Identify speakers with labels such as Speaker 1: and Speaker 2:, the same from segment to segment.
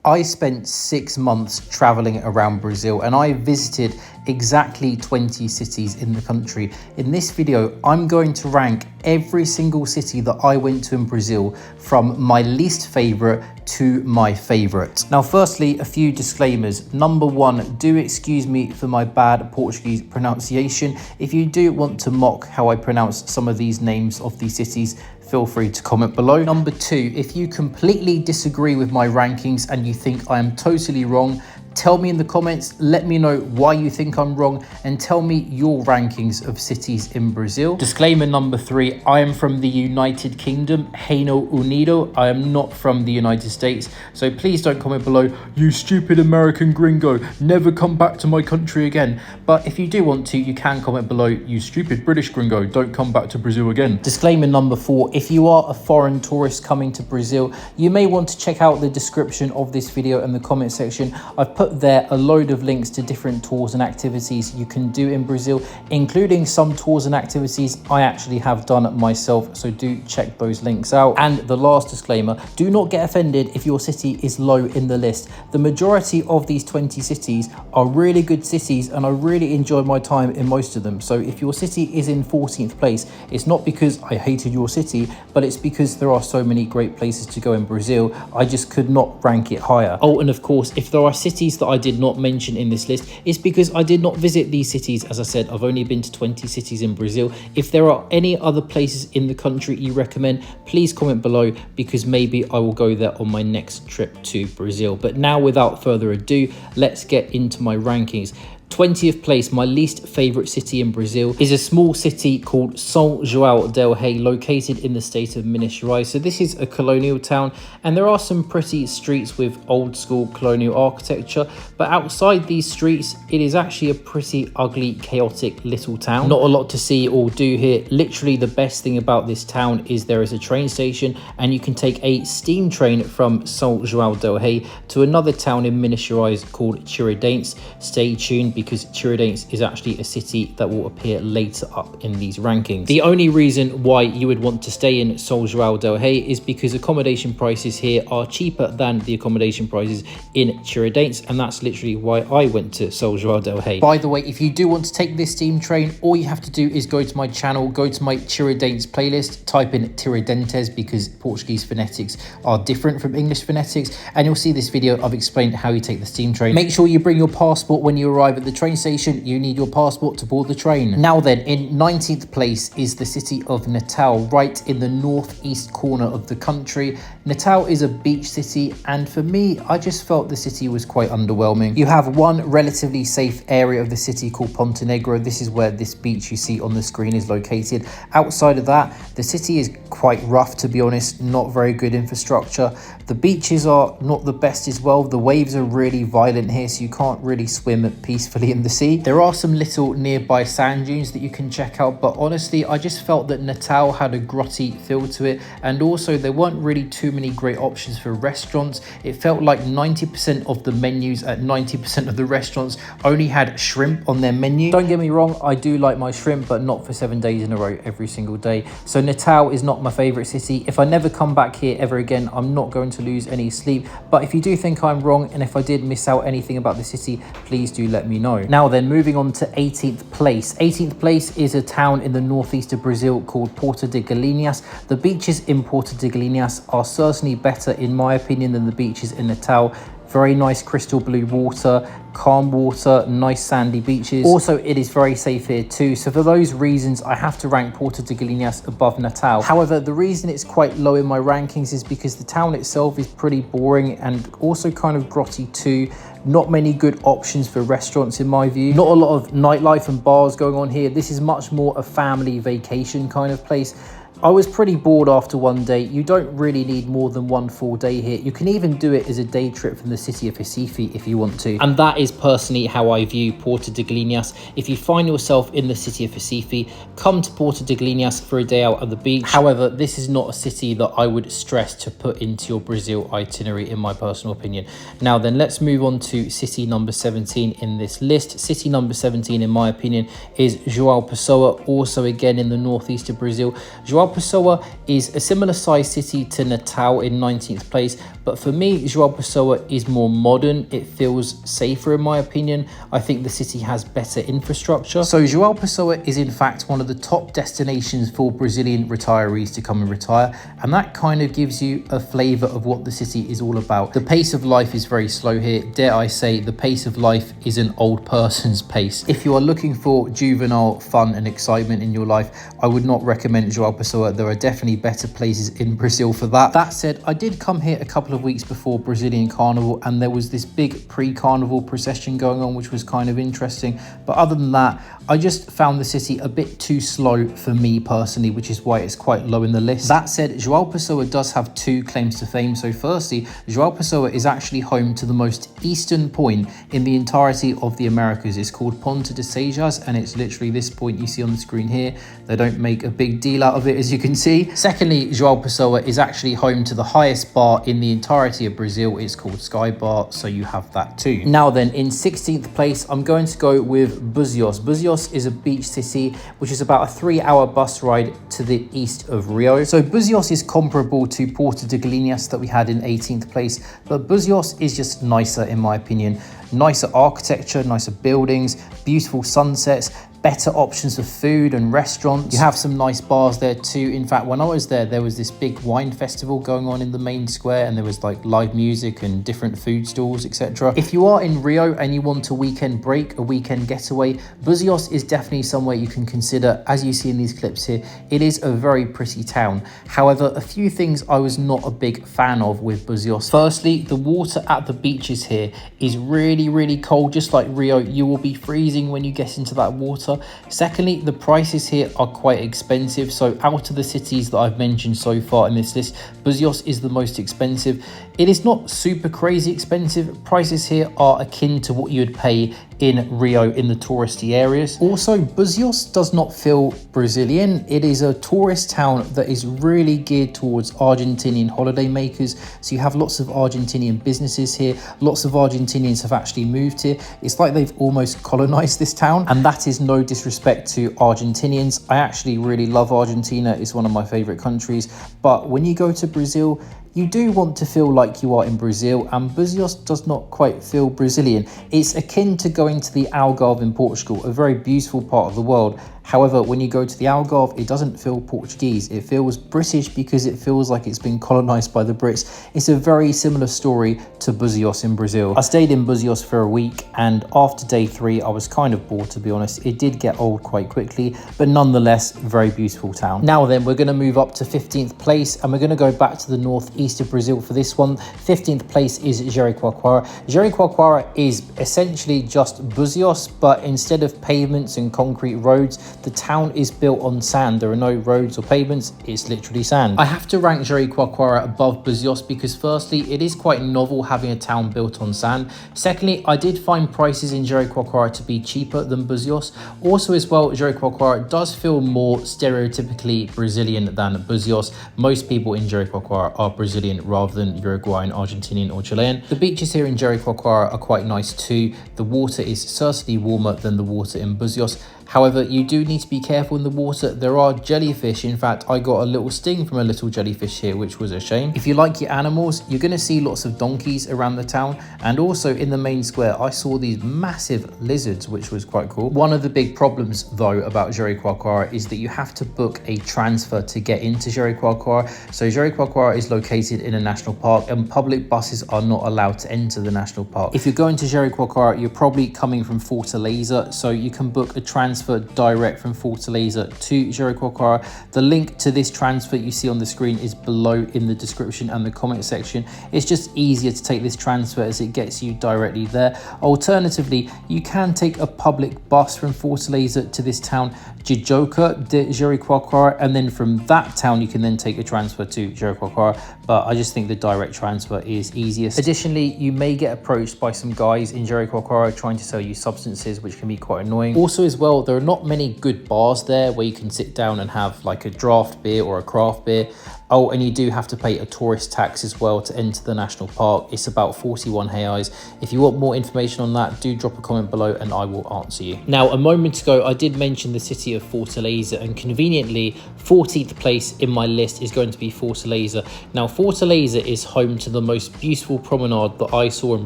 Speaker 1: I spent 6 months traveling around Brazil and I visited exactly 20 cities in the country. In this video, I'm going to rank every single city that I went to in Brazil from my least favorite to my favorite. Now, firstly, a few disclaimers. Number one, do excuse me for my bad Portuguese pronunciation. If you do want to mock how I pronounce some of these names of these cities, feel free to comment below. Number two, if you completely disagree with my rankings and you think I am totally wrong, tell me in the comments, let me know why you think I'm wrong, and tell me your rankings of cities in Brazil. Disclaimer number three, I am from the United Kingdom, Reino Unido. I am not from the United States, so please don't comment below, you stupid American gringo, never come back to my country again. But if you do want to, you can comment below, you stupid British gringo, don't come back to Brazil again. Disclaimer number four, if you are a foreign tourist coming to Brazil, you may want to check out the description of this video in the comment section. I've put there a load of links to different tours and activities you can do in Brazil, including some tours and activities I actually have done myself, so do check those links out. And the last disclaimer, do not get offended if your city is low in the list. The majority of these 20 cities are really good cities and I really enjoyed my time in most of them. So if your city is in 14th place, it's not because I hated your city, but it's because there are so many great places to go in Brazil. I just could not rank it higher. Oh, and of course, if there are cities that I did not mention in this list, it's because I did not visit these cities. As I said, I've only been to 20 cities in Brazil. If there are any other places in the country you recommend, please comment below, because maybe I will go there on my next trip to Brazil. But now, without further ado, let's get into my rankings. 20th place, my least favorite city in Brazil, is a small city called São João del Rei, located in the state of Minas Gerais. So this is a colonial town and there are some pretty streets with old school colonial architecture, but outside these streets it is actually a pretty ugly, chaotic little town. Not a lot to see or do here. Literally the best thing about this town is there is a train station and you can take a steam train from São João del Rei to another town in Minas Gerais called Tiradentes. Stay tuned, because Tiradentes is actually a city that will appear later up in these rankings. The only reason why you would want to stay in São João del Rei is because accommodation prices here are cheaper than the accommodation prices in Tiradentes, and that's literally why I went to São João del Rei. By the way, if you do want to take this steam train, all you have to do is go to my channel, go to my Tiradentes playlist, type in Tiradentes, because Portuguese phonetics are different from English phonetics, and you'll see this video. I've explained how you take the steam train. Make sure you bring your passport when you arrive at the train station. You need your passport to board the train. Now then, in 19th place is the city of Natal, right in the northeast corner of the country. Natal is a beach city, and for me, I just felt the city was quite underwhelming. You have one relatively safe area of the city called Ponte Negro. This is where this beach you see on the screen is located. Outside of that, the city is quite rough, to be honest, not very good infrastructure. The beaches are not the best as well. The waves are really violent here, so you can't really swim peacefully in the sea. There are some little nearby sand dunes that you can check out, but honestly, I just felt that Natal had a grotty feel to it, and also there weren't really too many great options for restaurants. It felt like 90% of the menus at 90% of the restaurants only had shrimp on their menu. Don't get me wrong, I do like my shrimp, but not for 7 days in a row every single day. So Natal is not my favorite city. If I never come back here ever again, I'm not going to lose any sleep. But if you do think I'm wrong, and if I did miss out anything about the city, please do let me know. Now then, moving on to 18th place. 18th place is a town in the northeast of Brazil called Porto de Galinhas. The beaches in Porto de Galinhas are certainly better, in my opinion, than the beaches in Natal. Very nice crystal blue water, calm water, nice sandy beaches. Also, it is very safe here too. So for those reasons, I have to rank Porto de Galinhas above Natal. However, the reason it's quite low in my rankings is because the town itself is pretty boring and also kind of grotty too. Not many good options for restaurants in my view. Not a lot of nightlife and bars going on here. This is much more a family vacation kind of place. I was pretty bored after one day. You don't really need more than 1 full day here. You can even do it as a day trip from the city of Recife if you want to. And that is personally how I view Porto de Galinhas. If you find yourself in the city of Recife, come to Porto de Galinhas for a day out at the beach. However, this is not a city that I would stress to put into your Brazil itinerary, in my personal opinion. Now then, let's move on to city number 17 in this list. City number 17, in my opinion, is Joao Pessoa, also again in the northeast of Brazil. Joao Joao Pessoa is a similar sized city to Natal in 19th place, but for me, Joao Pessoa is more modern. It feels safer in my opinion. I think the city has better infrastructure. So Joao Pessoa is in fact one of the top destinations for Brazilian retirees to come and retire, and that kind of gives you a flavour of what the city is all about. The pace of life is very slow here. Dare I say, the pace of life is an old person's pace. If you are looking for juvenile fun and excitement in your life, I would not recommend Joao Pessoa. There are definitely better places in Brazil for that. That said, I did come here a couple of weeks before Brazilian Carnival, and there was this big pre-carnival procession going on, which was kind of interesting. But other than that, I just found the city a bit too slow for me personally, which is why it's quite low in the list. That said, Joao Pessoa does have two claims to fame. So firstly, Joao Pessoa is actually home to the most eastern point in the entirety of the Americas. It's called Ponta de Sejas, and it's literally this point you see on the screen here. They don't make a big deal out of it, as you can see. Secondly, Joao Pessoa is actually home to the highest bar in the entirety of Brazil. It's called Sky Bar, so you have that too. Now then, in 16th place, I'm going to go with Búzios. Búzios is a beach city, which is about a 3-hour bus ride to the east of Rio. So Búzios is comparable to Porto de Galinhas that we had in 18th place, but Búzios is just nicer in my opinion. Nicer architecture, nicer buildings, beautiful sunsets, better options for food and restaurants. You have some nice bars there too. In fact, when I was there, there was this big wine festival going on in the main square, and there was like live music and different food stalls, etc. If you are in Rio and you want a weekend break, a weekend getaway, Búzios is definitely somewhere you can consider. As you see in these clips here, it is a very pretty town. However, a few things I was not a big fan of with Búzios. Firstly, the water at the beaches here is really cold. Just like Rio, you will be freezing when you get into that water. Secondly, the prices here are quite expensive. So out of the cities that I've mentioned so far in this list, Búzios is the most expensive. It is not super crazy expensive. Prices here are akin to what you would pay in Rio in the touristy areas. Also, Búzios does not feel Brazilian. It is a tourist town that is really geared towards Argentinian holiday makers. So you have lots of Argentinian businesses here. Lots of Argentinians have actually moved here. It's like they've almost colonized this town, and that is no disrespect to Argentinians. I actually really love Argentina. It's one of my favorite countries. But when you go to Brazil, you do want to feel like you are in Brazil, and Búzios does not quite feel Brazilian. It's akin to going to the Algarve in Portugal, a very beautiful part of the world. However, when you go to the Algarve, it doesn't feel Portuguese. It feels British because it feels like it's been colonized by the Brits. It's a very similar story to Búzios in Brazil. I stayed in Búzios for a week, and after day 3, I was kind of bored, to be honest. It did get old quite quickly, but nonetheless, very beautiful town. Now then, we're going to move up to 15th place, and we're going to go back to the northeast of Brazil for this one. 15th place is Jericoacoara. Jericoacoara is essentially just Búzios, but instead of pavements and concrete roads, the town is built on sand. There are no roads or pavements, it's literally sand. I have to rank Jericoacoara above Búzios because firstly, it is quite novel having a town built on sand. Secondly, I did find prices in Jericoacoara to be cheaper than Búzios. Also as well, Jericoacoara does feel more stereotypically Brazilian than Búzios. Most people in Jericoacoara are Brazilian rather than Uruguayan, Argentinian or Chilean. The beaches here in Jericoacoara are quite nice too. The water is certainly warmer than the water in Búzios. However, you do need to be careful in the water. There are jellyfish. In fact, I got a little sting from a little jellyfish here, which was a shame. If you like your animals, you're going to see lots of donkeys around the town. And also in the main square, I saw these massive lizards, which was quite cool. One of the big problems, though, about Jericoacoara is that you have to book a transfer to get into Jericoacoara. So Jericoacoara is located in a national park, and public buses are not allowed to enter the national park. If you're going to Jericoacoara, you're probably coming from Fortaleza, so you can book a transfer direct from Fortaleza to Jericoacoara. The link to this transfer you see on the screen is below in the description and the comment section. It's just easier to take this transfer as it gets you directly there. Alternatively, you can take a public bus from Fortaleza to this town, Tiradentes de Jericoacoara, and then from that town you can then take a transfer to Jericoacoara, but I just think the direct transfer is easiest. Additionally, you may get approached by some guys in Jericoacoara trying to sell you substances, which can be quite annoying. Also as well, there are not many good bars there where you can sit down and have like a draft beer or a craft beer. Oh, and you do have to pay a tourist tax as well to enter the national park. It's about 41 reais. If you want more information on that, do drop a comment below and I will answer you. Now, a moment ago, I did mention the city of Fortaleza, and conveniently, 14th place in my list is going to be Fortaleza. Now, Fortaleza is home to the most beautiful promenade that I saw in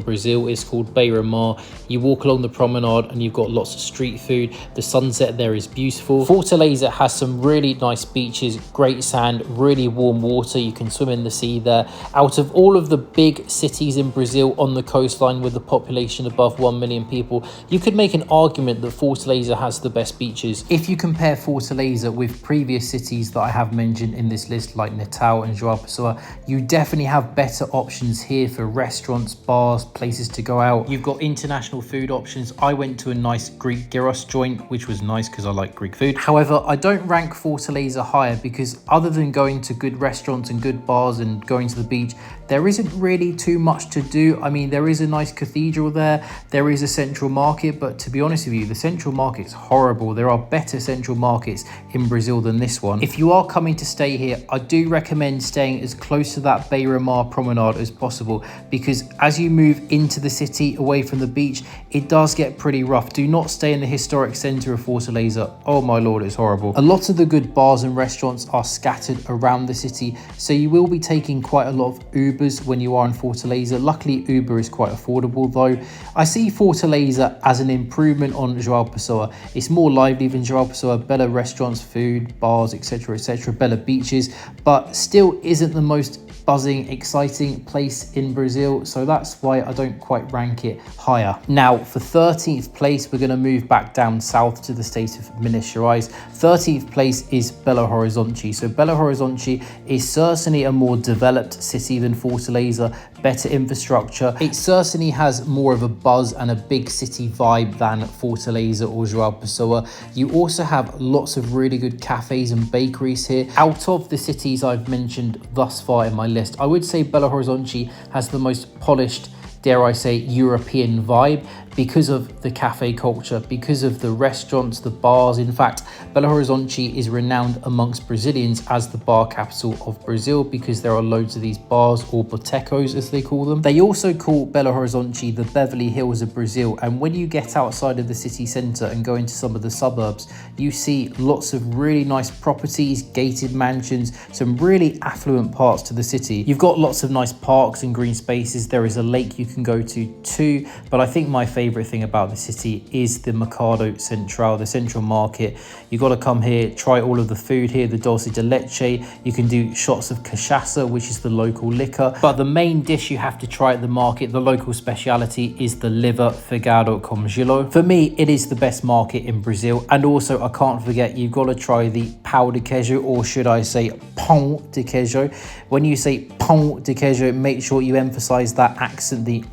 Speaker 1: Brazil. It's called Beira-Mar. You walk along the promenade and you've got lots of street food. The sunset there is beautiful. Fortaleza has some really nice beaches, great sand, really warm water. You can swim in the sea there. Out of all of the big cities in Brazil on the coastline with a population above 1 million people, you could make an argument that Fortaleza has the best beaches. If you compare Fortaleza with previous cities that I have mentioned in this list, like Natal and Joao Pessoa, you definitely have better options here for restaurants, bars, places to go out. You've got international food options. I went to a nice Greek gyros joint, which was nice because I like Greek food. However, I don't rank Fortaleza higher because other than going to good restaurants and good bars and going to the beach, there isn't really too much to do. I mean, there is a nice cathedral there. There is a central market, but to be honest with you, the central market's horrible. There are better central markets in Brazil than this one. If you are coming to stay here, I do recommend staying as close to that Beira-Mar promenade as possible, because as you move into the city away from the beach, it does get pretty rough. Do not stay in the historic center of Fortaleza. Oh my lord, it's horrible. A lot of the good bars and restaurants are scattered around the city, so you will be taking quite a lot of Ubers when you are in Fortaleza. Luckily, Uber is quite affordable though. I see Fortaleza as an improvement on Joao Pessoa. It's more lively than Joao Pessoa, better restaurants, food, bars, etc, better beaches, but still isn't the most buzzing, exciting place in Brazil, so that's why I don't quite rank it higher. Now, for 13th place, we're going to move back down south to the state of Minas Gerais. 13th place is Belo Horizonte. So Belo Horizonte is certainly a more developed city than Fortaleza, better infrastructure. It certainly has more of a buzz and a big city vibe than Fortaleza or Joao Pessoa. You also have lots of really good cafes and bakeries here. Out of the cities I've mentioned thus far in my list, I would say Belo Horizonte has the most polished, dare I say, European vibe, because of the cafe culture, because of the restaurants, the bars. In fact, Belo Horizonte is renowned amongst Brazilians as the bar capital of Brazil because there are loads of these bars, or botecos as they call them. They also call Belo Horizonte the Beverly Hills of Brazil, and when you get outside of the city centre and go into some of the suburbs, you see lots of really nice properties, gated mansions, some really affluent parts to the city. You've got lots of nice parks and green spaces. There is a lake you can go to too, but I think my favorite thing about the city is the Mercado Central, the central market. You got to come here, try all of the food here, the dulce de leche. You can do shots of cachaça, which is the local liquor, but the main dish you have to try at the market, the local speciality, is the liver figado com gelo. For me, it is the best market in Brazil, and also I can't forget, you've got to try the pão de queijo, or should I say pão de queijo. When you say pão de queijo, make sure you emphasize that accent, the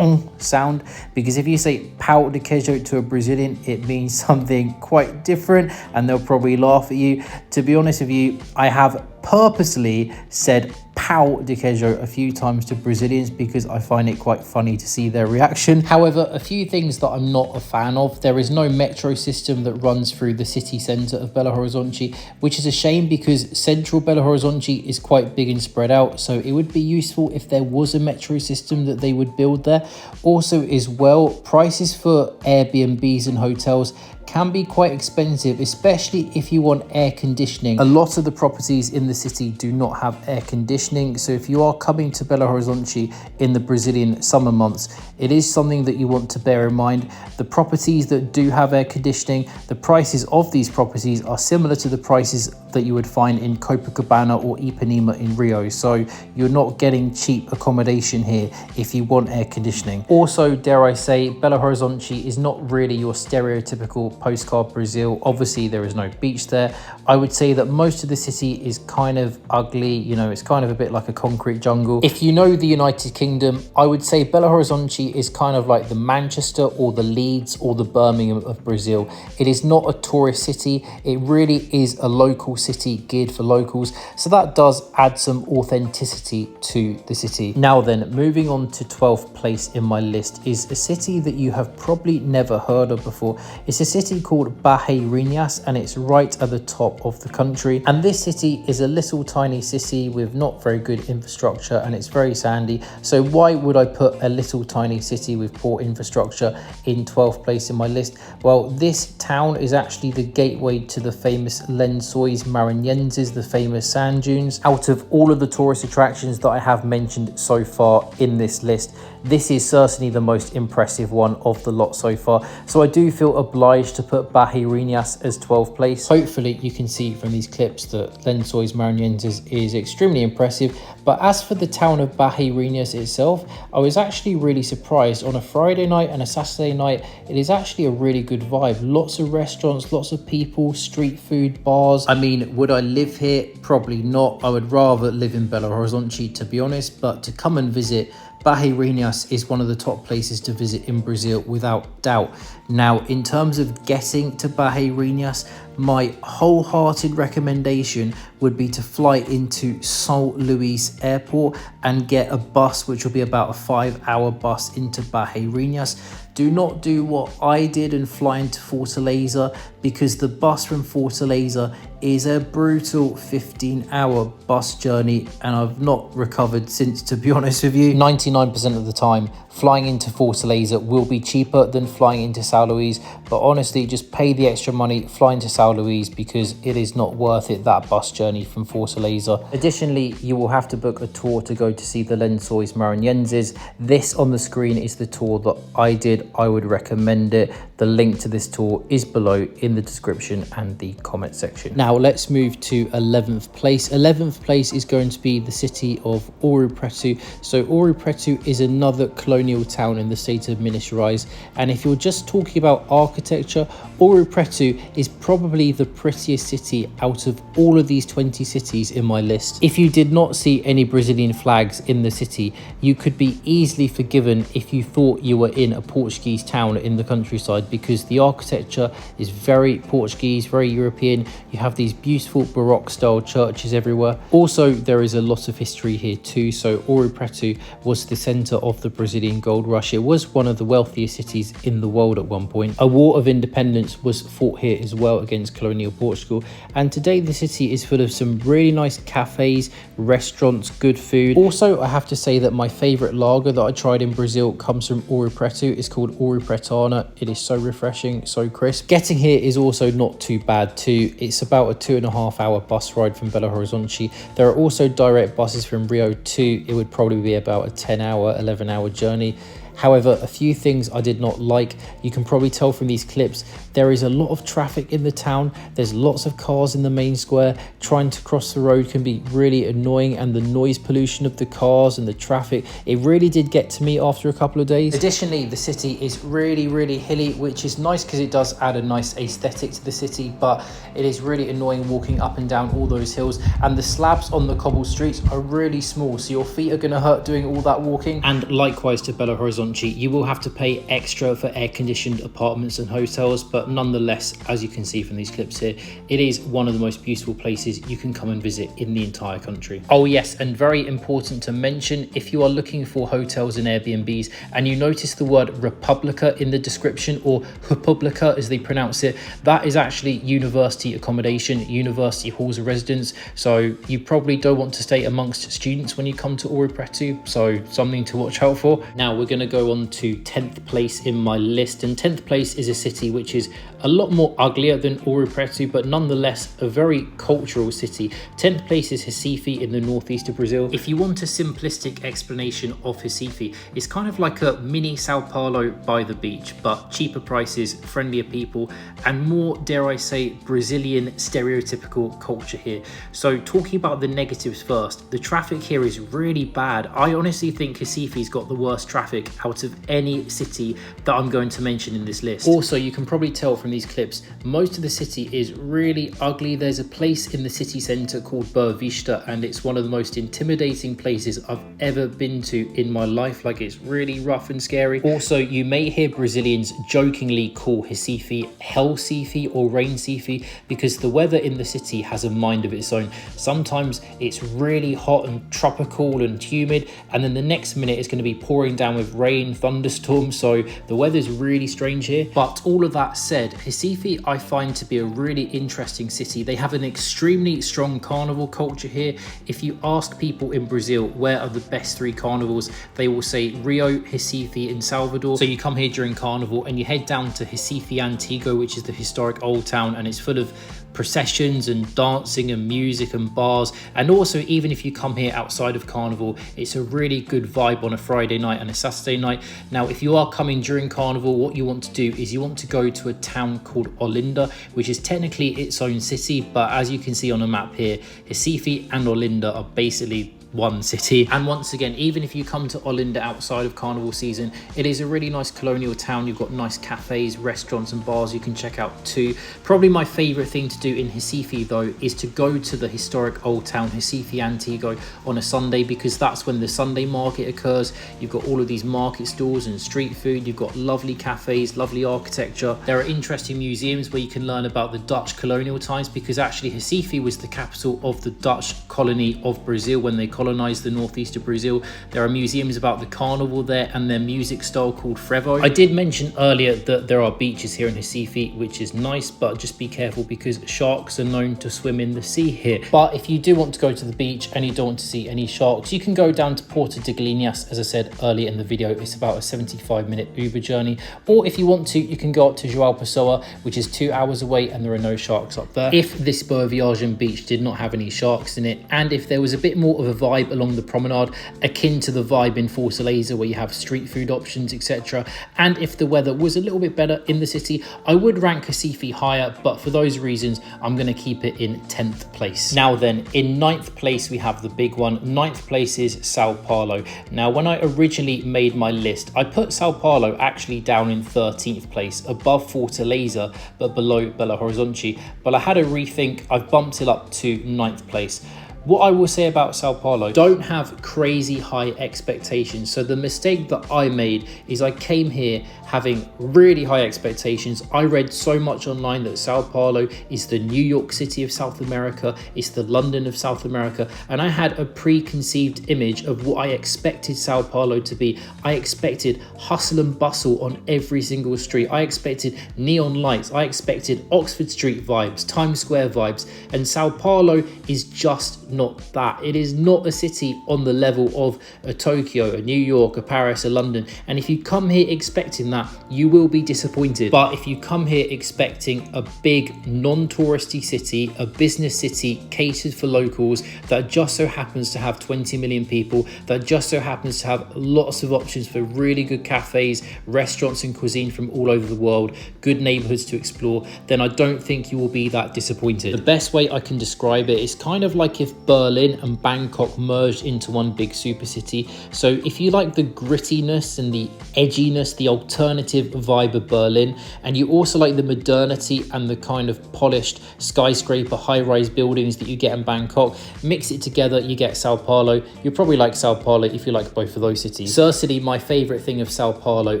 Speaker 1: sound, because if you say pão de queijo to a Brazilian, it means something quite different and they'll probably laugh at you. To be honest with you, I have purposely said pão de queijo a few times to Brazilians because I find it quite funny to see their reaction. However, a few things that I'm not a fan of. There is no metro system that runs through the city centre of Belo Horizonte, which is a shame because central Belo Horizonte is quite big and spread out, so it would be useful if there was a metro system that they would build there. Also as well, prices for Airbnbs and hotels can be quite expensive, especially if you want air conditioning. A lot of the properties in the city do not have air conditioning, so if you are coming to Belo Horizonte in the Brazilian summer months, it is something that you want to bear in mind. The properties that do have air conditioning, the prices of these properties are similar to the prices that you would find in Copacabana or Ipanema in Rio, so you're not getting cheap accommodation here if you want air conditioning. Also, dare I say, Belo Horizonte is not really your stereotypical postcard Brazil. Obviously there is no beach there. I would say that most of the city is kind of ugly, you know, it's kind of a bit like a concrete jungle. If you know the United Kingdom, I would say Belo Horizonte is kind of like the Manchester or the Leeds or the Birmingham of Brazil. It is not a tourist city, it really is a local city geared for locals, so that does add some authenticity to the city. Now then, moving on to 12th place in my list is a city that you have probably never heard of before. It's a city city called Barreirinhas, and it's right at the top of the country. And this city is a little tiny city with not very good infrastructure, and it's very sandy. So why would I put a little tiny city with poor infrastructure in 12th place in my list? Well, this town is actually the gateway to the famous Lençóis Maranhenses, the famous sand dunes. Out of all of the tourist attractions that I have mentioned so far in this list, this is certainly the most impressive one of the lot so far. So I do feel obliged to put Barreirinhas as 12th place. Hopefully you can see from these clips that Lençóis Maranhenses is extremely impressive. But as for the town of Barreirinhas itself, I was actually really surprised. On a Friday night and a Saturday night, it is actually a really good vibe. Lots of restaurants, lots of people, street food, bars. I mean, would I live here? Probably not. I would rather live in Belo Horizonte, to be honest, but to come and visit Barreirinhas is one of the top places to visit in Brazil without doubt. Now, in terms of getting to Barreirinhas, my wholehearted recommendation would be to fly into São Luís Airport and get a bus, which will be about a 5-hour bus into Barreirinhas. Do not do what I did and fly into Fortaleza, because the bus from Fortaleza is a brutal 15-hour bus journey, and I've not recovered since, to be honest with you. 99% of the time, flying into Fortaleza will be cheaper than flying into São Luís, but honestly, just pay the extra money, fly into São Luís, because it is not worth it, that bus journey from Fortaleza. Additionally, you will have to book a tour to go to see the Lençóis Maranhenses. This on the screen is the tour that I did. I would recommend it. The link to this tour is below in the description and the comment section. Now let's move to 11th place. 11th place is going to be the city of Ouro Preto. So Ouro Preto is another colonial town in the state of Minas Gerais, and if you're just talking about architecture, Ouro Preto is probably the prettiest city out of all of these 20 cities in my list. If you did not see any Brazilian flags in the city, you could be easily forgiven if you thought you were in a Portuguese town in the countryside, because the architecture is very Portuguese, very European. You have these beautiful Baroque style churches everywhere. Also, there is a lot of history here too. So Ouro Preto was the center of the Brazilian gold rush. It was one of the wealthiest cities in the world at one point. A war of independence was fought here as well against colonial Portugal, and today the city is full of some really nice cafes, restaurants, good food. Also, I have to say that my favorite lager that I tried in Brazil comes from Ouro Preto. It's called Ouro Pretana. It is so refreshing, so crisp. Getting here is also not too bad too. It's about a 2.5-hour bus ride from Belo Horizonte. There are also direct buses from Rio too. It would probably be about a 10-hour, 11-hour journey. However, a few things I did not like. You can probably tell from these clips, there is a lot of traffic in the town. There's lots of cars in the main square. Trying to cross the road can be really annoying, and the noise pollution of the cars and the traffic, it really did get to me after a couple of days. Additionally, the city is really hilly, which is nice because it does add a nice aesthetic to the city, but it is really annoying walking up and down all those hills, and the slabs on the cobble streets are really small, so your feet are going to hurt doing all that walking. And likewise to Belo Horizonte, you will have to pay extra for air-conditioned apartments and hotels, but nonetheless, as you can see from these clips here, it is one of the most beautiful places you can come and visit in the entire country. Oh yes, and very important to mention, if you are looking for hotels and Airbnbs and you notice the word República in the description, or República as they pronounce it, that is actually university accommodation, university halls of residence, so you probably don't want to stay amongst students when you come to Ouro Preto, so something to watch out for. Now we're going to go on to 10th place in my list, and 10th place is a city which is a lot more uglier than Ouro Preto, but nonetheless a very cultural city. 10th place is Recife in the northeast of Brazil. If you want a simplistic explanation of Recife, it's kind of like a mini Sao Paulo by the beach, but cheaper prices, friendlier people, and more, dare I say, Brazilian stereotypical culture here. So talking about the negatives first, the traffic here is really bad. I honestly think Recife's got the worst traffic out of any city that I'm going to mention in this list. Also, you can probably tell from these clips, most of the city is really ugly. There's a place in the city centre called Boa Vista, and it's one of the most intimidating places I've ever been to in my life. Like, it's really rough and scary. Also, you may hear Brazilians jokingly call Recife Hell Recife or Rain Recife, because the weather in the city has a mind of its own. Sometimes it's really hot and tropical and humid, and then the next minute it's going to be pouring down with rain, rain, thunderstorms, so the weather's really strange here. But all of that said, Recife I find to be a really interesting city. They have an extremely strong carnival culture here. If you ask people in Brazil where are the best 3 carnivals, they will say Rio, Recife and Salvador. So you come here during carnival and you head down to Recife Antigo, which is the historic old town, and it's full of processions and dancing and music and bars. And also, even if you come here outside of carnival, it's a really good vibe on a Friday night and a Saturday night. Now, if you are coming during carnival, what you want to do is you want to go to a town called Olinda, which is technically its own city, but as you can see on a map here, Recife and Olinda are basically one city. And once again, even if you come to Olinda outside of carnival season, it is a really nice colonial town. You've got nice cafes, restaurants and bars you can check out too. Probably my favorite thing to do in Recife though is to go to the historic old town Recife Antigo on a Sunday, because that's when the Sunday market occurs. You've got all of these market stalls and street food. You've got lovely cafes, lovely architecture. There are interesting museums where you can learn about the Dutch colonial times, because actually Recife was the capital of the Dutch colony of Brazil when they colonized the northeast of Brazil. There are museums about the carnival there and their music style called frevo. I did mention earlier that there are beaches here in Recife, which is nice, but just be careful because sharks are known to swim in the sea here. But if you do want to go to the beach and you don't want to see any sharks, you can go down to Porto de Galinhas. As I said earlier in the video, it's about a 75-minute Uber journey. Or if you want to, you can go up to Joao Pessoa, which is 2 hours away, and there are no sharks up there. If this Boa Viagem beach did not have any sharks in it, and if there was a bit more of a vibe along the promenade, akin to the vibe in Fortaleza where you have street food options, etc., and if the weather was a little bit better in the city, I would rank Recife higher, but for those reasons, I'm going to keep it in 10th place. Now then, in 9th place, we have the big one. 9th place is Sao Paulo. Now, when I originally made my list, I put Sao Paulo actually down in 13th place, above Fortaleza, but below Belo Horizonte, but I had a rethink. I've bumped it up to 9th place. What I will say about Sao Paulo, don't have crazy high expectations. So the mistake that I made is I came here having really high expectations. I read so much online that Sao Paulo is the New York City of South America, it's the London of South America, and I had a preconceived image of what I expected Sao Paulo to be. I expected hustle and bustle on every single street. I expected neon lights. I expected Oxford Street vibes, Times Square vibes, and Sao Paulo is just not that. It is not a city on the level of a Tokyo, a New York, a Paris, a London. And if you come here expecting that, you will be disappointed. But if you come here expecting a big non-touristy city, a business city catered for locals that just so happens to have 20 million people, that just so happens to have lots of options for really good cafes, restaurants and cuisine from all over the world, good neighborhoods to explore, then I don't think you will be that disappointed. The best way I can describe it is kind of like if Berlin and Bangkok merged into one big super city. So if you like the grittiness and the edginess, the alternative vibe of Berlin, and you also like the modernity and the kind of polished skyscraper high-rise buildings that you get in Bangkok, mix it together, you get Sao Paulo. You'll probably like Sao Paulo if you like both of those cities. Certainly my favorite thing of Sao Paulo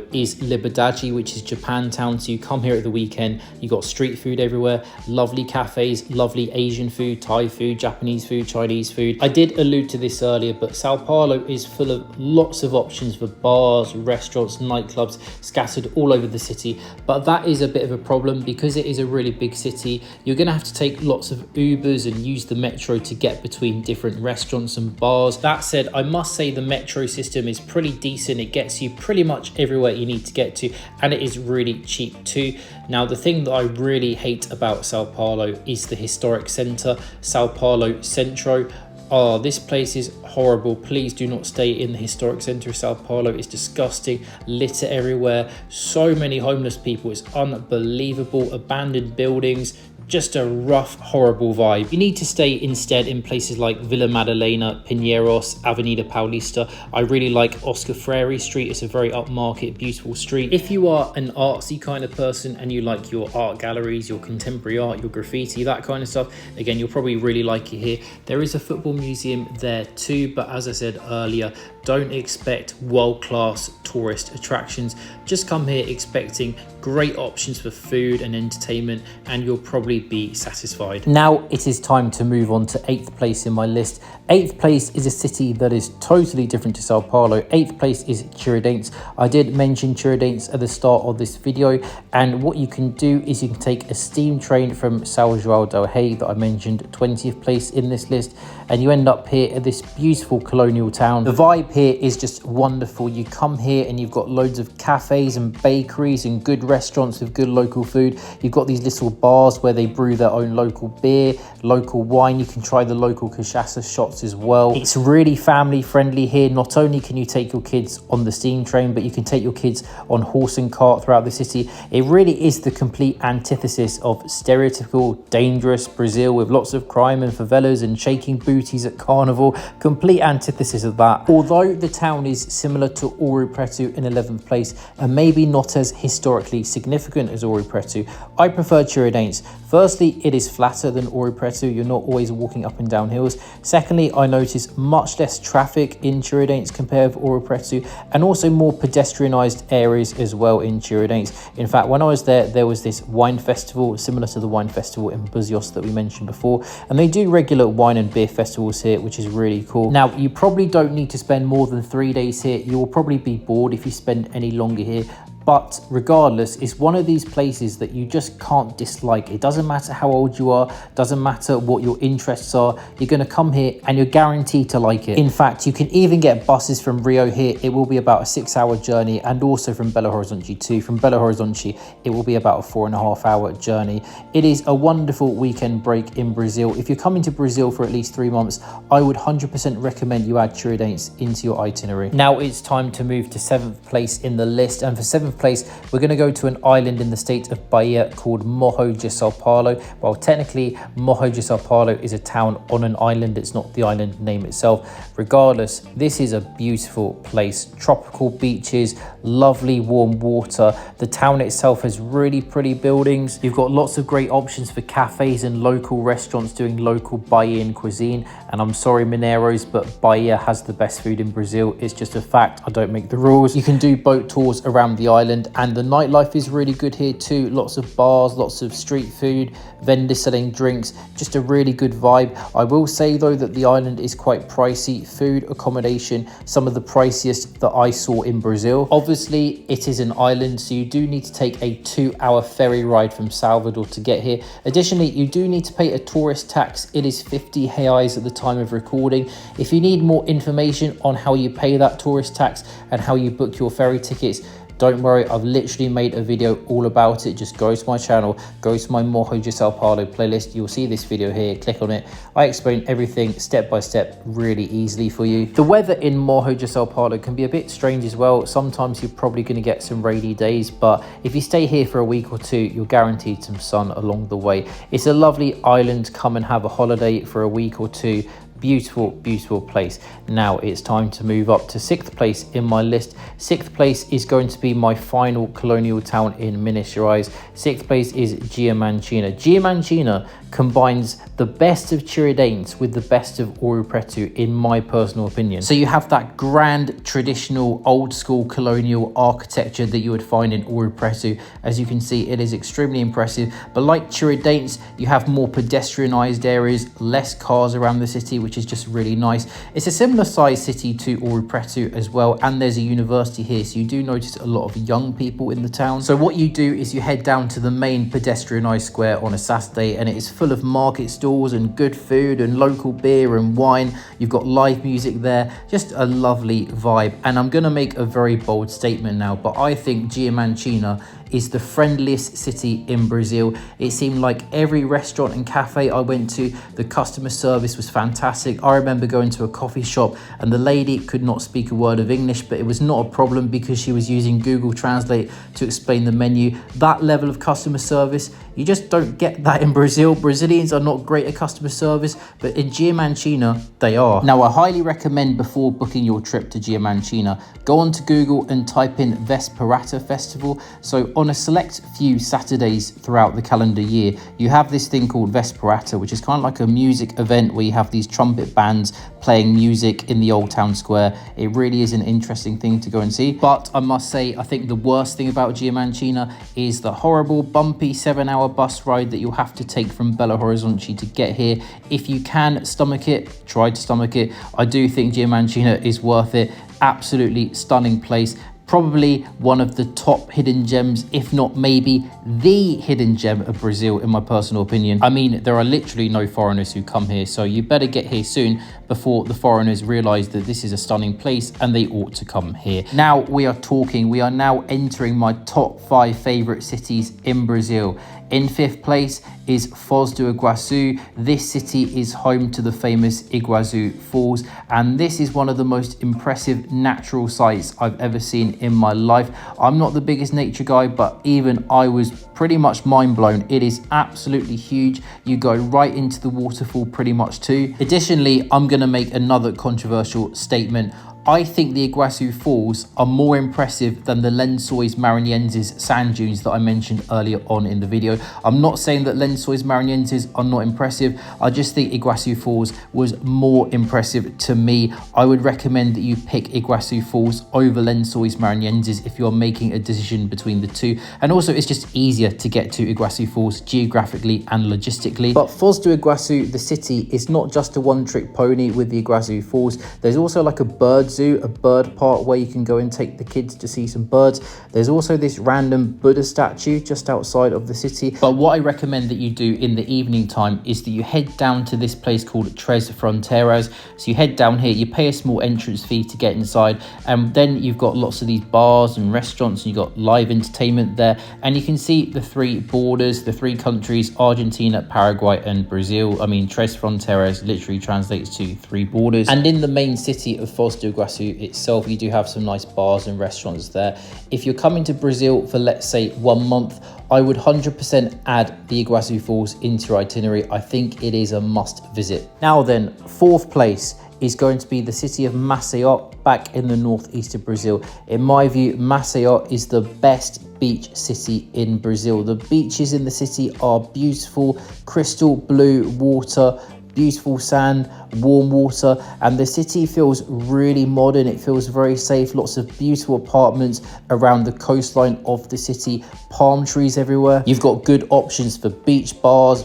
Speaker 1: is Liberdade, which is Japantown. So you come here at the weekend, you got street food everywhere, lovely cafes, lovely Asian food, Thai food, Japanese food, Chinese food. I did allude to this earlier, but Sao Paulo is full of lots of options for bars, restaurants, nightclubs scattered all over the city. But that is a bit of a problem because it is a really big city. You're going to have to take lots of Ubers and use the metro to get between different restaurants and bars. That said, I must say the metro system is pretty decent. It gets you pretty much everywhere you need to get to, and it is really cheap too. Now, the thing that I really hate about Sao Paulo is the historic centre, Sao Paulo Centro. Oh, this place is horrible. Please do not stay in the historic centre of Sao Paulo. It's disgusting. Litter everywhere. So many homeless people. It's unbelievable. Abandoned buildings. Just a rough, horrible vibe. You need to stay instead in places like Villa Madalena, Pinheiros, Avenida Paulista. I really like Oscar Freire Street. It's a very upmarket, beautiful street. If you are an artsy kind of person and you like your art galleries, your contemporary art, your graffiti, that kind of stuff, again, you'll probably really like it here. There is a football museum there too, but as I said earlier, don't expect world-class tourist attractions. Just come here expecting great options for food and entertainment, and you'll probably be satisfied. Now it is time to move on to 8th place in my list. 8th place is a city that is totally different to Sao Paulo. 8th place is Tiradentes. I did mention Tiradentes at the start of this video, and what you can do is you can take a steam train from São João del Rei that I mentioned, 20th place in this list, and you end up here at this beautiful colonial town. The vibe here is just wonderful. You come here and you've got loads of cafes and bakeries and good restaurants with good local food. You've got these little bars where they brew their own local beer, local wine. You can try the local cachaça shots as well. It's really family friendly here. Not only can you take your kids on the steam train, but you can take your kids on horse and cart throughout the city. It really is the complete antithesis of stereotypical dangerous Brazil with lots of crime and favelas and shaking booties at carnival. Complete antithesis of that. Although the town is similar to Ouro Preto in 11th place and maybe not as historically significant as Ouro Preto, I prefer Tiradentes. Firstly, it is flatter than Ouro Preto. You're not always walking up and down hills. Secondly, I notice much less traffic in Tiradentes compared with Ouro Preto, and also more pedestrianised areas as well in Tiradentes. In fact, when I was there, there was this wine festival similar to the wine festival in Búzios that we mentioned before, and they do regular wine and beer festivals here, which is really cool. Now, you probably don't need to spend more than 3 days here. You will probably be bored if you spend any longer here. But regardless, it's one of these places that you just can't dislike. It doesn't matter how old you are, doesn't matter what your interests are, you're going to come here and you're guaranteed to like it. In fact, you can even get buses from Rio here. It will be about a 6-hour journey, and also from Belo Horizonte too. From Belo Horizonte, it will be about a 4.5-hour journey. It is a wonderful weekend break in Brazil. If you're coming to Brazil for at least 3 months, I would 100% recommend you add Tiradentes into your itinerary. Now it's time to move to 7th place in the list, and for 7th place, we're going to go to an island in the state of Bahia called Morro de Sao Paulo. Well, technically, Morro de Sao Paulo is a town on an island. It's not the island name itself. Regardless, this is a beautiful place. Tropical beaches, lovely warm water. The town itself has really pretty buildings. You've got lots of great options for cafes and local restaurants doing local Bahian cuisine. And I'm sorry, Mineiros, but Bahia has the best food in Brazil. It's just a fact. I don't make the rules. You can do boat tours around the island, and the nightlife is really good here too. Lots of bars, lots of street food, vendors selling drinks, just a really good vibe. I will say though that the island is quite pricey. Food, accommodation, some of the priciest that I saw in Brazil. Obviously, it is an island, so you do need to take a 2-hour ferry ride from Salvador to get here. Additionally, you do need to pay a tourist tax. It is 50 reais at the time of recording. If you need more information on how you pay that tourist tax and how you book your ferry tickets, don't worry, I've literally made a video all about it. Just go to my channel, go to my Morro de Sao Paulo playlist. You'll see this video here, click on it. I explain everything step by step really easily for you. The weather in Morro de Sao Paulo can be a bit strange as well. Sometimes you're probably going to get some rainy days, but if you stay here for a week or two, you're guaranteed some sun along the way. It's a lovely island. Come and have a holiday for a week or two. Beautiful, beautiful place. Now it's time to move up to 6th place in my list. 6th place is going to be my final colonial town in Minas Gerais. 6th place is Diamantina. Diamantina combines the best of Tiradentes with the best of Ouro Preto, in my personal opinion. So you have that grand, traditional, old school colonial architecture that you would find in Ouro Preto. As you can see, it is extremely impressive. But like Tiradentes, you have more pedestrianised areas, less cars around the city, which is just really nice. It's a similar sized city to Ouro Preto as well, and there's a university here, so you do notice a lot of young people in the town. So what you do is you head down to the main pedestrianised square on a Saturday, and it is full of market stalls and good food and local beer and wine. You've got live music there, just a lovely vibe. And I'm gonna make a very bold statement now, but I think Diamantina is the friendliest city in Brazil. It seemed like every restaurant and cafe I went to, the customer service was fantastic. I remember going to a coffee shop and the lady could not speak a word of English, but it was not a problem because she was using Google Translate to explain the menu. That level of customer service, you just don't get that in Brazil. Brazilians are not great at customer service, but in Diamantina, they are. Now, I highly recommend before booking your trip to Diamantina, go onto Google and type in Vesperata Festival. So on a select few Saturdays throughout the calendar year, you have this thing called Vesperata, which is kind of like a music event where you have these trumpet bands playing music in the Old Town Square. It really is an interesting thing to go and see. But I must say, I think the worst thing about Diamantina is the horrible, bumpy 7-hour bus ride that you'll have to take from Belo Horizonte to get here. If you can stomach it, try to stomach it. I do think Diamantina is worth it. Absolutely stunning place. Probably one of the top hidden gems, if not maybe the hidden gem of Brazil, in my personal opinion. I mean, there are literally no foreigners who come here, so you better get here soon before the foreigners realize that this is a stunning place and they ought to come here. Now we are talking, we are now entering my top 5 favorite cities in Brazil. In 5th place is Foz do Iguaçu. This city is home to the famous Iguaçu Falls, and this is one of the most impressive natural sights I've ever seen in my life. I'm not the biggest nature guy, but even I was pretty much mind blown. It is absolutely huge. You go right into the waterfall pretty much too. Additionally, I'm going to make another controversial statement. I think the Iguaçu Falls are more impressive than the Lençóis Maranhenses sand dunes that I mentioned earlier on in the video. I'm not saying that Lençóis Maranhenses are not impressive. I just think Iguaçu Falls was more impressive to me. I would recommend that you pick Iguaçu Falls over Lençóis Maranhenses if you're making a decision between the two. And also, it's just easier to get to Iguaçu Falls geographically and logistically. But Foz do Iguaçu, the city, is not just a one-trick pony with the Iguaçu Falls. There's also like a bird zoo, a bird park where you can go and take the kids to see some birds. There's also this random Buddha statue just outside of the city. But what I recommend that you do in the evening time is that you head down to this place called Tres Fronteiras. So you head down here, you pay a small entrance fee to get inside, and then you've got lots of these bars and restaurants, and you've got live entertainment there, and you can see the 3 borders, the 3 countries, Argentina, Paraguay and Brazil. I mean, Tres Fronteiras literally translates to 3 borders. And in the main city of Foz do Iguaçu itself, you do have some nice bars and restaurants there. If you're coming to Brazil for, let's say, 1 month, I would 100% add the Iguaçu Falls into your itinerary. I think it is a must visit. Now then, 4th place is going to be the city of Maceió, back in the northeast of Brazil. In my view, Maceió is the best beach city in Brazil. The beaches in the city are beautiful, crystal blue water, beautiful sand, warm water, and the city feels really modern. It feels very safe. Lots of beautiful apartments around the coastline of the city, palm trees everywhere. You've got good options for beach bars,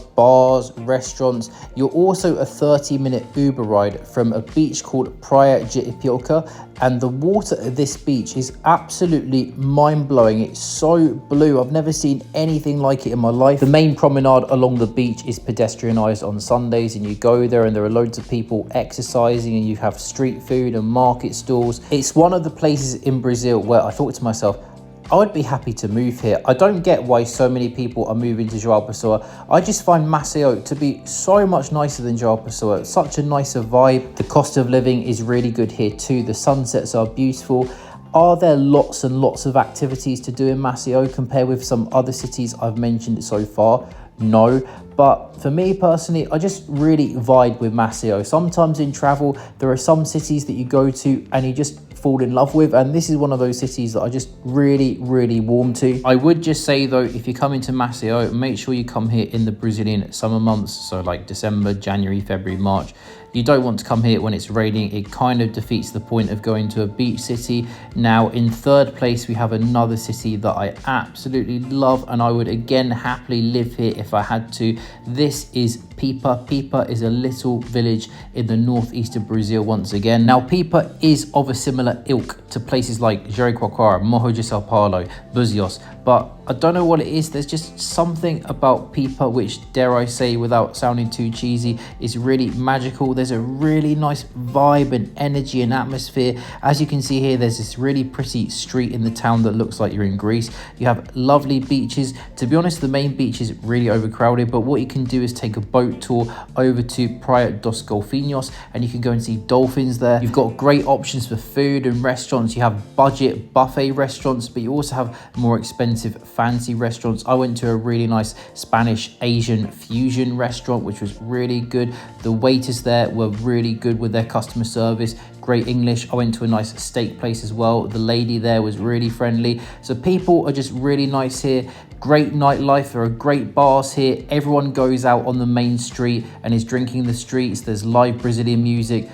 Speaker 1: restaurants. You're also a 30-minute Uber ride from a beach called Praia de Ipioca, and the water at this beach is absolutely mind-blowing. It's so blue. I've never seen anything like it in my life. The main promenade along the beach is pedestrianised on Sundays, and you go there and there are loads of people exercising, and you have street food and market stalls. It's one of the places in Brazil where I thought to myself, I would be happy to move here. I don't get why so many people are moving to Joao Pessoa. I just find Maceió to be so much nicer than Joao Pessoa. It's such a nicer vibe. The cost of living is really good here too. The sunsets are beautiful. Are there lots and lots of activities to do in Maceió compared with some other cities I've mentioned so far? No, but for me personally, I just really vibe with Maceió. Sometimes in travel, there are some cities that you go to and you just fall in love with, and this is one of those cities that I just really warm to. I would just say though, if you come into Maceió, make sure you come here in the Brazilian summer months, so like December, January, February, March. You don't want to come here when it's raining. It kind of defeats the point of going to a beach city. Now in 3rd place, we have another city that I absolutely love, and I would again happily live here if I had to. This is Pipa. Pipa is a little village in the northeast of Brazil once again. Now Pipa is of a similar ilk to places like Jericoacoara, Morro de Paulo, Búzios, but I don't know what it is. There's just something about Pipa which, dare I say without sounding too cheesy, is really magical. There's a really nice vibe and energy and atmosphere. As you can see here, there's this really pretty street in the town that looks like you're in Greece. You have lovely beaches. To be honest, the main beach is really overcrowded, but what you can do is take a boat tour over to Praia dos Golfinhos, and you can go and see dolphins there. You've got great options for food and restaurants. You have budget buffet restaurants, but you also have more expensive fancy restaurants. I went to a really nice Spanish Asian fusion restaurant, which was really good. The waiters there were really good with their customer service, great English. I went to a nice steak place as well. The lady there was really friendly. So people are just really nice here. Great nightlife. There are great bars here. Everyone goes out on the main street and is drinking in the streets. There's live Brazilian music.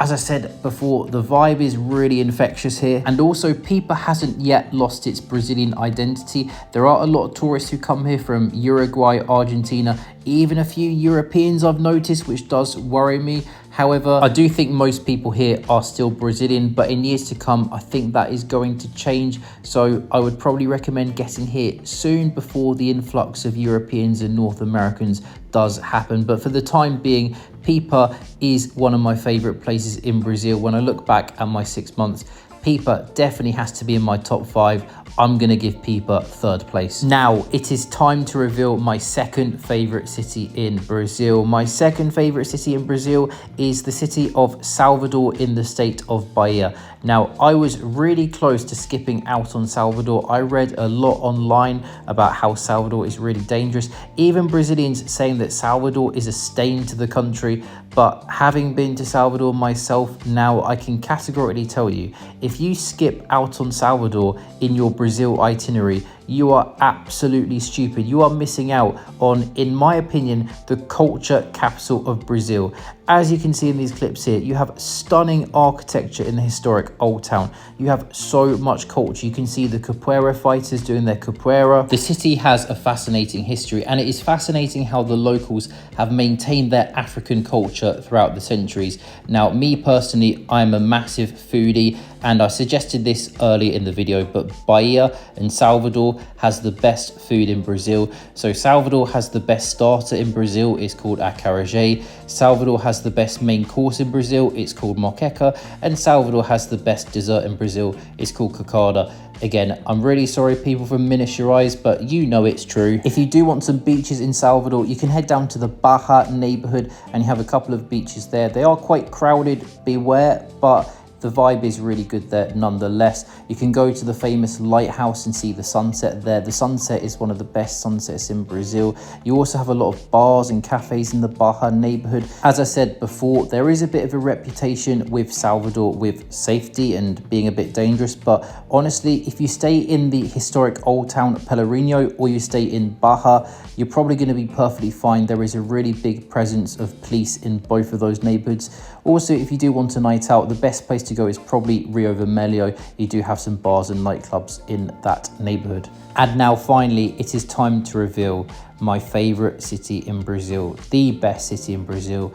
Speaker 1: As I said before, the vibe is really infectious here. And also Pipa hasn't yet lost its Brazilian identity. There are a lot of tourists who come here from Uruguay, Argentina, even a few Europeans I've noticed, which does worry me. However, I do think most people here are still Brazilian, but in years to come, I think that is going to change. So I would probably recommend getting here soon before the influx of Europeans and North Americans does happen. But for the time being, Pipa is one of my favorite places in Brazil. When I look back at my 6 months, Pipa definitely has to be in my top 5. I'm going to give Pipa 3rd place. Now, it is time to reveal my second favorite city in Brazil. My second favorite city in Brazil is the city of Salvador in the state of Bahia. Now, I was really close to skipping out on Salvador. I read a lot online about how Salvador is really dangerous. Even Brazilians saying that Salvador is a stain to the country. But having been to Salvador myself, now I can categorically tell you, if you skip out on Salvador in your Brazil itinerary, you are absolutely stupid. You are missing out on, in my opinion, the culture capital of Brazil. As you can see in these clips here, you have stunning architecture in the historic Old Town. You have so much culture. You can see the capoeira fighters doing their capoeira. The city has a fascinating history, and it is fascinating how the locals have maintained their African culture throughout the centuries. Now, me personally, I'm a massive foodie, and I suggested this earlier in the video, but Bahia and Salvador has the best food in Brazil. So Salvador has the best starter in Brazil, it's called acarajé. Salvador has the best main course in Brazil, it's called moqueca. And Salvador has the best dessert in Brazil, it's called cocada. Again, I'm really sorry people from Minas Gerais, but you know it's true. If you do want some beaches in Salvador, you can head down to the Barra neighborhood and you have a couple of beaches there. They are quite crowded, beware, but the vibe is really good there nonetheless. You can go to the famous lighthouse and see the sunset there. The sunset is one of the best sunsets in Brazil. You also have a lot of bars and cafes in the Barra neighborhood. As I said before, there is a bit of a reputation with Salvador with safety and being a bit dangerous, but honestly, if you stay in the historic Old Town Pelourinho or you stay in Barra, you're probably going to be perfectly fine. There is a really big presence of police in both of those neighborhoods. Also, if you do want a night out, the best place to go is probably Rio Vermelho. You do have some bars and nightclubs in that neighborhood. And now finally, it is time to reveal my favorite city in Brazil, the best city in Brazil.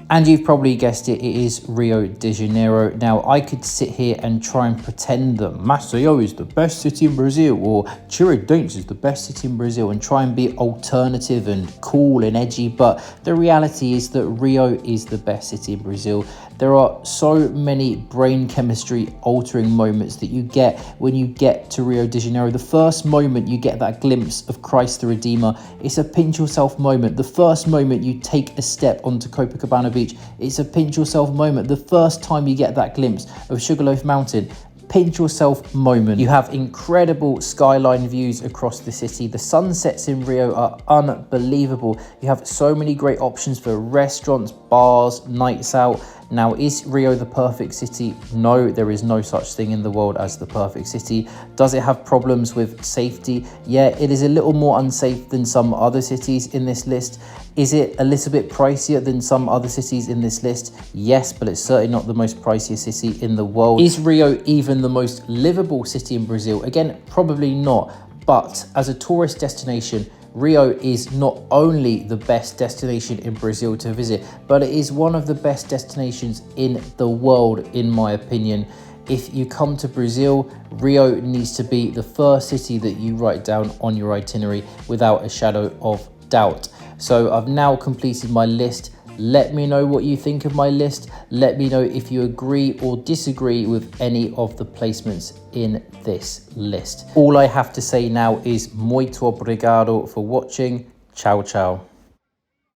Speaker 1: And you've probably guessed it, it is Rio de Janeiro. Now, I could sit here and try and pretend that Maceió is the best city in Brazil or Tiradentes is the best city in Brazil and try and be alternative and cool and edgy, but the reality is that Rio is the best city in Brazil. There are so many brain chemistry altering moments that you get when you get to Rio de Janeiro. The first moment you get that glimpse of Christ the Redeemer, it's a pinch yourself moment. The first moment you take a step onto Copacabana Beach, it's a pinch yourself moment. The first time you get that glimpse of Sugarloaf Mountain, pinch yourself moment. You have incredible skyline views across the city. The sunsets in Rio are unbelievable. You have so many great options for restaurants, bars, nights out. Now, is Rio the perfect city? No, there is no such thing in the world as the perfect city. Does it have problems with safety? Yeah, it is a little more unsafe than some other cities in this list. Is it a little bit pricier than some other cities in this list? Yes, but it's certainly not the most priciest city in the world. Is Rio even the most livable city in Brazil? Again, probably not. But as a tourist destination, Rio is not only the best destination in Brazil to visit, but it is one of the best destinations in the world, in my opinion. If you come to Brazil, Rio needs to be the first city that you write down on your itinerary without a shadow of doubt. So I've now completed my list. Let me know what you think of my list. Let me know if you agree or disagree with any of the placements in this list. All I have to say now is muito obrigado for watching. Ciao, ciao.